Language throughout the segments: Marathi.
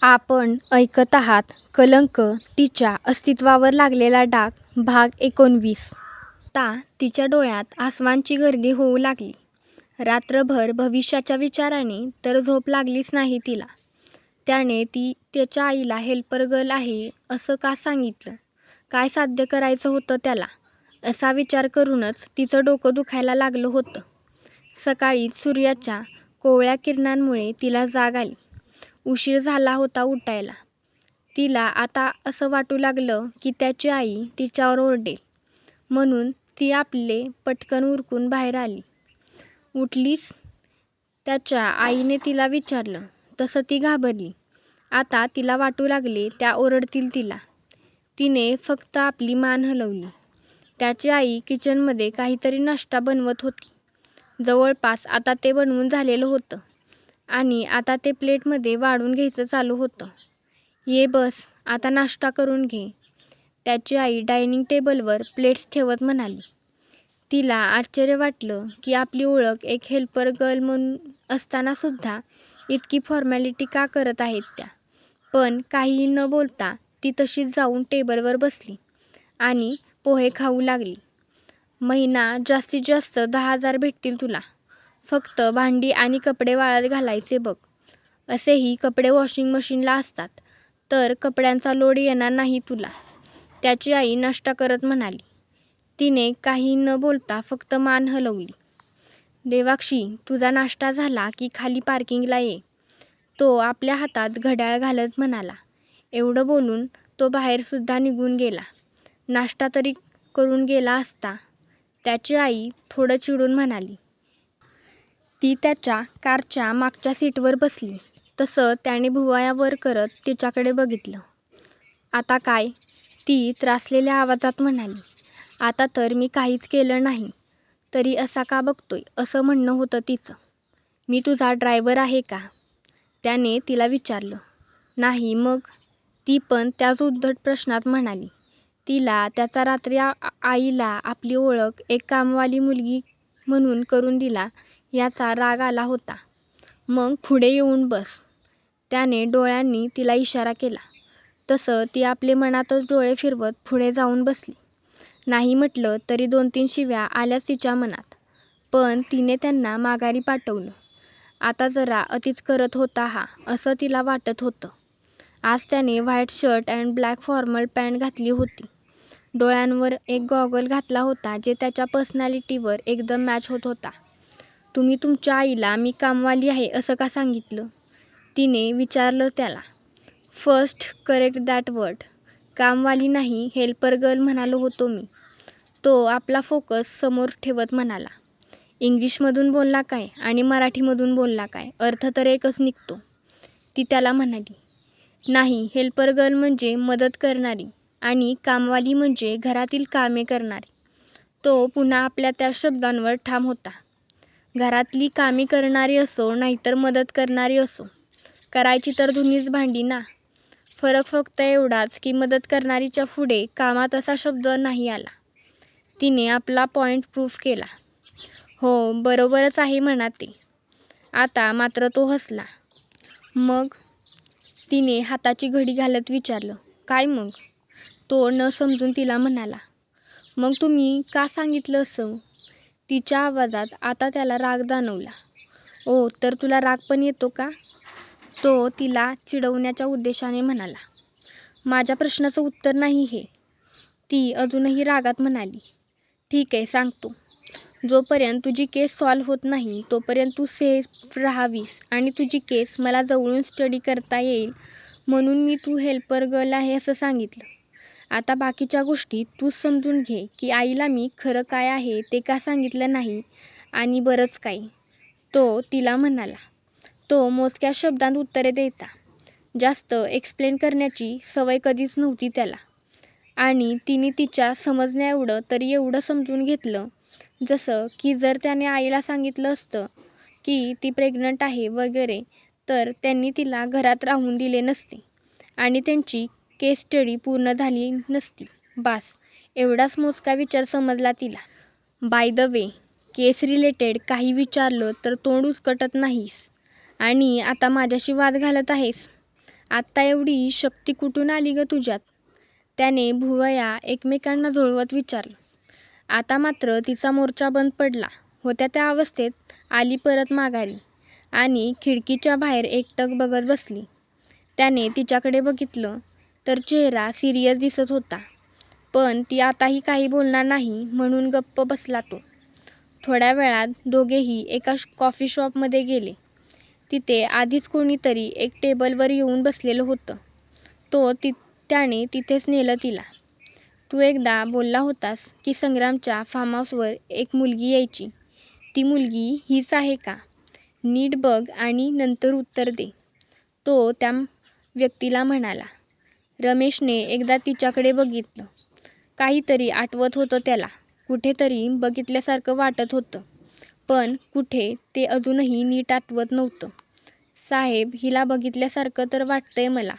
आपण ऐकत आहात कलंक तिच्या अस्तित्वावर लागलेला डाग भाग 19. आता तिच्या डोळ्यात आसवांची गर्दी होऊ लागली. रात्रभर भविष्याच्या विचाराने तर झोप लागलीच नाही तिला. त्याने त्याच्या आईला हेल्पर गर्ल आहे असं का सांगितलं? काय साध्य करायचं होतं त्याला? असा विचार करूनच तिचं डोकं दुखायला लागलं होतं. सकाळीच सूर्याच्या कोवळ्या किरणांमुळे तिला जाग आली. उशीर झाला होता उठायला. तिला आता असं वाटू लागलं की त्याची आई तिच्यावर ओरडेल, म्हणून ती आपले पटकन उरकून बाहेर आली. उठलीस? त्याच्या आईने तिला विचारलं. तसं ती घाबरली. आता तिला वाटू लागले त्या ओरडतील तिला. तिने फक्त आपली मान हलवली. त्याची आई किचनमध्ये काहीतरी नाश्ता बनवत होती. जवळपास आता ते बनवून झालेलं होतं आणि आता ते प्लेटमध्ये वाढून घ्यायचं चालू होतं. ये बस, आता नाश्ता करून घे, त्याची आई डायनिंग टेबलवर प्लेट्स ठेवत म्हणाली. तिला आश्चर्य वाटलं की आपली ओळख एक हेल्पर गर्ल म्हणून असतानासुद्धा इतकी फॉर्मॅलिटी का करत आहेत त्या. पण काहीही न बोलता ती तशीच जाऊन टेबलवर बसली आणि पोहे खाऊ लागली. महिना जास्तीत जास्त 10,000 भेटतील तुला. फक्त भांडी आणि कपडे वाळत घालायचे बघ. असेही कपडे वॉशिंग मशीनला असतात, तर कपड्यांचा लोड येणार नाही तुला, त्याची आई नाश्ता करत म्हणाली. तिने काही न बोलता फक्त मान हलवली. देवाक्षी, तुझा नाश्ता झाला की खाली पार्किंगला ये, तो आपल्या हातात घड्याळ घालत म्हणाला. एवढं बोलून तो बाहेरसुद्धा निघून गेला. नाश्ता तरी करून गेला असता, त्याची आई थोडं चिडून म्हणाली. ती त्याच्या कारच्या मागच्या सीटवर बसली. तसं त्याने भुवया वर करत तिच्याकडे बघितलं. आता काय? ती त्रासलेल्या आवाजात म्हणाली. आता तर मी काहीच केलं नाही, तरी असा का बघतोय, असं म्हणणं होतं तिचं. मी तुझा ड्रायव्हर आहे का? त्याने तिला विचारलं. नाही मग? ती पण त्याच उद्धट प्रश्नात म्हणाली. तिला त्याचा रात्री आईला आपली ओळख एक कामवाली मुलगी म्हणून करून दिला याचा राग आला होता. मग पुढे येऊन बस, त्याने डोळ्यांनी तिला इशारा केला. तसं ती आपले मनातच डोळे फिरवत पुढे जाऊन बसली. नाही म्हटलं तरी 2-3 शिव्या आल्याच तिच्या मनात, पण तिने त्यांना माघारी पाठवलं. आता जरा अतिच करत होता हा, असं तिला वाटत होतं. आज त्याने white shirt and black formal pant घातली होती. डोळ्यांवर एक गॉगल घातला होता जे त्याच्या पर्सनॅलिटीवर एकदम मॅच होत होता. तुम्ही तुमच्या आईला मी कामवाली आहे असं का सांगितलं? तिने विचारलं त्याला. First correct that word. कामवाली नाही, हेल्पर गर्ल म्हणालो होतो मी, तो आपला फोकस समोर ठेवत म्हणाला. इंग्लिशमधून बोलला काय आणि मराठीमधून बोलला काय, अर्थ तर एकच निघतो, ती त्याला म्हणाली. नाही, हेल्पर गर्ल म्हणजे मदत करणारी आणि कामवाली म्हणजे घरातील कामे करणारी. तो पुन्हा आपल्या त्या शब्दांवर ठाम होता. घरातली कामे करणारी असो नाहीतर मदत करणारी असो, करायची तर दोन्हीच भांडी ना. फरक फक्त एवढाच की मदत करणारीच्या पुढे कामात असा शब्द नाही आला. तिने आपला पॉईंट प्रूफ केला. हो, बरोबरच आहे म्हणा ते. आता मात्र तो हसला. मग? तिने हाताची घडी घालत विचारलं. काय मग? तो न समजून तिला म्हणाला. मग तुम्ही का सांगितलं असं? तिच्या आवाजात आता त्याला राग जाणवला. ओ, तर तुला राग पण येतो का? तो तिला चिडवण्याच्या उद्देशाने म्हणाला. माझ्या प्रश्नाचं उत्तर नाही हे, ती अजूनही रागात म्हणाली. ठीक आहे, सांगतो. जोपर्यंत तुझी केस सॉल्व्ह होत नाही तोपर्यंत तू सेफ राहावीस आणि तुझी केस मला जवळून स्टडी करता येईल म्हणून मी तू हेल्पर गर्ल आहे असं सांगितलं. आता बाकीच्या गोष्टी तूच समजून घे की आईला मी खरं काय आहे ते का सांगितलं नाही आणि बरंच काही, तो तिला म्हणाला. तो मोजक्या शब्दांत उत्तरे द्यायचा. जास्त एक्सप्लेन करण्याची सवय कधीच नव्हती त्याला आणि तिने तिच्या समजण्याएवढं तरी एवढं समजून घेतलं जसं की जर त्याने आईला सांगितलं असतं की ती प्रेग्नंट आहे वगैरे तर त्यांनी तिला घरात राहून दिले नसते आणि त्यांची केस स्टडी पूर्ण झाली नसती. बास, एवढाच मोजका विचार समजला तिला. By the way, case related काही विचारलं तर तोंड उचकटत नाहीस आणि आता माझ्याशी वाद घालत आहेस. आत्ता एवढी शक्ती कुठून आली ग तुझ्यात? त्याने भुवया एकमेकांना जुळवत विचारलं. आता मात्र तिचा मोर्चा बंद पडला होत्या त्या अवस्थेत आली परत माघारी आणि खिडकीच्या बाहेर एकटक बघत बसली. त्याने तिच्याकडे बघितलं तर चेहरा सिरियस दिसत होता, पण ती आताही काही बोलणार नाही म्हणून गप्प बसला तो. थोड्या वेळात दोघेही एका कॉफी शॉपमध्ये गेले. तिथे आधीच कोणीतरी एक टेबलवर येऊन बसलेलं होतं. त्याने तिथेच नेलं तिला. तू एकदा बोलला होतास की संग्रामच्या फार्म हाऊसवर एक मुलगी यायची. ती मुलगी हीच आहे का? नीट बघ आणि नंतर उत्तर दे, तो त्या व्यक्तीला म्हणाला. रमेशने एकदा तिच्याकडे बघितलं. काहीतरी आठवत होतं त्याला. कुठेतरी बघितल्यासारखं वाटत होतं, पण कुठे ते अजूनही नीट आठवत नव्हतं. साहेब, हिला बघितल्यासारखं तर वाटतंय मला,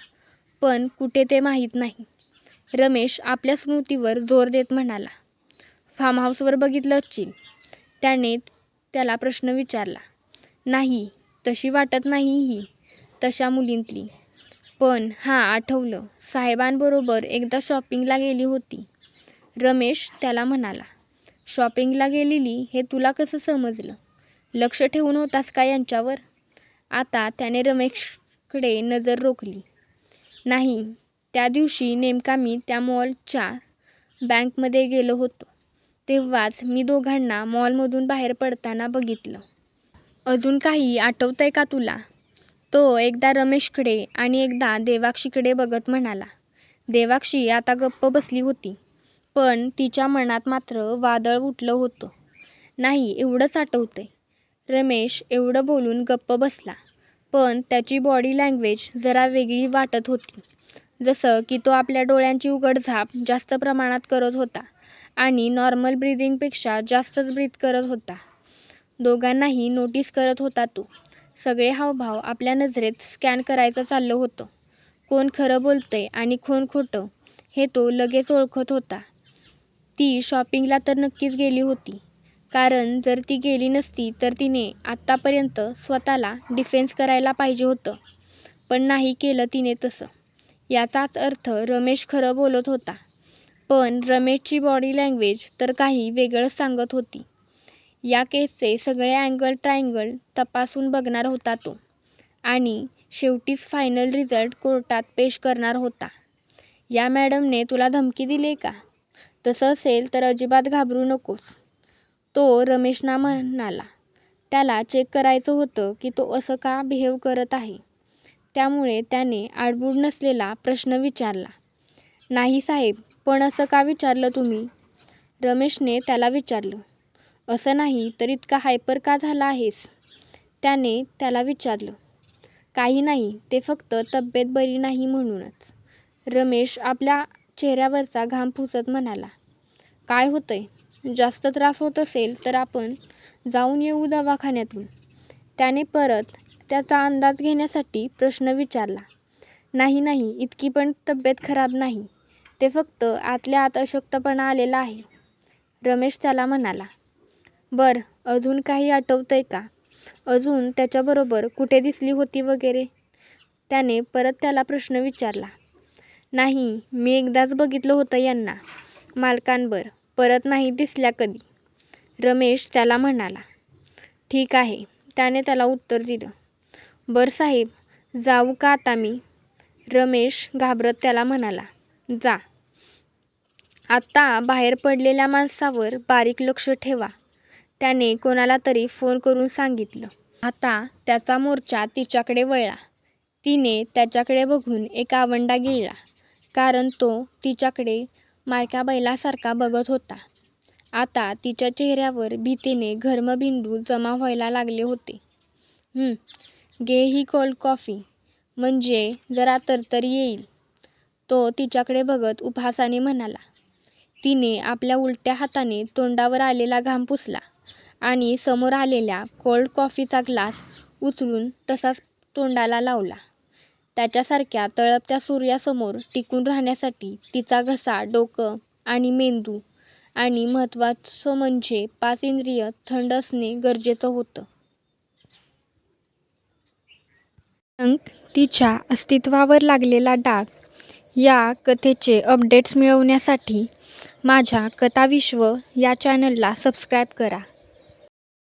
पण कुठे ते माहीत नाही. रमेश आपल्या स्मृतीवर जोर देत म्हणाला. फार्म हाऊसवर बघितलं असशील? त्याने त्याला प्रश्न विचारला. नाही, तशी वाटत नाही ही तशा मुलींतली. पण हां, आठवलं, साहेबांबरोबर एकदा शॉपिंगला गेली होती. रमेश त्याला म्हणाला. शॉपिंगला गेलेली हे तुला कसं समजलं? लक्ष ठेवून होतास का यांच्यावर? आता त्याने रमेशकडे नजर रोखली. नाही, त्या दिवशी नेमका मी त्या मॉलच्या बँकमध्ये गेलो होतो. तेव्हाच मी दोघांना मॉलमधून बाहेर पडताना बघितलं. अजून काही आठवतंय का तुला? तो एकदा रमेशकडे आणि एकदा देवाक्षीकडे बघत म्हणाला. देवाक्षी आता गप्प बसली होती, पण तिच्या मनात मात्र वादळ उठलं होतं. नाही, एवढंच आठवतंय. रमेश एवढं बोलून गप्प बसला, पण त्याची बॉडी लँग्वेज जरा वेगळी वाटत होती. जसं की तो आपल्या डोळ्यांची उघडझाप जास्त प्रमाणात करत होता आणि नॉर्मल ब्रीदिंगपेक्षा जास्तच ब्रीथ करत होता. दोघांनाही नोटीस करत होता तो. सगळे हावभाव आपल्या नजरेत स्कॅन करायचं चाललं होतं. कोण खरं बोलतंय आणि कोण खोटं हे तो लगेच ओळखत होता. ती शॉपिंगला तर नक्कीच गेली होती, कारण जर ती गेली नसती तर तिने आत्तापर्यंत स्वतःला डिफेन्स करायला पाहिजे होतं, पण नाही केलं तिने तसं. याचाच अर्थ रमेश खरं बोलत होता, पण रमेशची बॉडी लँग्वेज तर काही वेगळंच सांगत होती. या केसचे सगळे अँगल ट्रायंगल तपासून बघणार होता तो आणि शेवटीच फायनल रिझल्ट कोर्टात पेश करणार होता. या मॅडमने तुला धमकी दिली का? तसं असेल तर अजिबात घाबरू नकोस, तो रमेशना म्हणाला. त्याला चेक करायचं होतं की तो असं का बिहेव करत आहे, त्यामुळे त्याने आडबूड नसलेला प्रश्न विचारला. नाही साहेब, पण असं का विचारलं तुम्ही? रमेशने त्याला विचारलं. असं नाही तर इतका हायपर का झाला आहेस? त्याने त्याला विचारलं. काही नाही, ते फक्त तब्येत बरी नाही म्हणूनच. रमेश आपल्या चेहऱ्यावरचा घाम पुसत म्हणाला. काय होतंय? जास्त त्रास होत असेल तर आपण जाऊन येऊ दवाखान्यातून, त्याने परत त्याचा अंदाज घेण्यासाठी प्रश्न विचारला. नाही नाही, इतकी पण तब्येत खराब नाही, ते फक्त आतल्या आत अशक्तपणा आलेला आहे, रमेश त्याला म्हणाला. बरं, अजून काही आठवतंय का? अजून त्याच्याबरोबर कुठे दिसली होती वगैरे? त्याने परत त्याला प्रश्न विचारला. नाही, मी एकदाच बघितलं होतं यांना मालकांवर, परत नाही दिसल्या कधी, रमेश त्याला म्हणाला. ठीक आहे, त्याने त्याला उत्तर दिलं. बरं साहेब, जाऊ का आता मी? रमेश घाबरत त्याला म्हणाला. जा. आत्ता बाहेर पडलेल्या माणसावर बारीक लक्ष ठेवा, त्याने कोणाला तरी फोन करून सांगितलं. आता त्याचा मोर्चा तिच्याकडे वळला. तिने त्याच्याकडे बघून एक आवंडा गिळला, कारण तो तिच्याकडे मारक्या बैलासारखा बघत होता. आता तिच्या चेहऱ्यावर भीतीने घर्मबिंदू जमा व्हायला लागले होते. घे ही कोल्ड कॉफी, म्हणजे जरा तरतरी येईल, तो तिच्याकडे बघत उपहासाने म्हणाला. तिने आपल्या उलट्या हाताने तोंडावर आलेला घाम पुसला आणि समोर आलेल्या कोल्ड कॉफीचा ग्लास उचलून तसाच तोंडाला लावला. त्याच्यासारख्या तळपत्या सूर्यासमोर टिकून राहण्यासाठी तिचा घसा, डोकं आणि मेंदू आणि महत्त्वाचं म्हणजे 5 इंद्रिय थंड असणे गरजेचं होतं. अंक तिच्या अस्तित्वावर लागलेला डाग या कथेचे अपडेट्स मिळवण्यासाठी माझ्या कथाविश्व या चॅनलला सबस्क्राईब करा.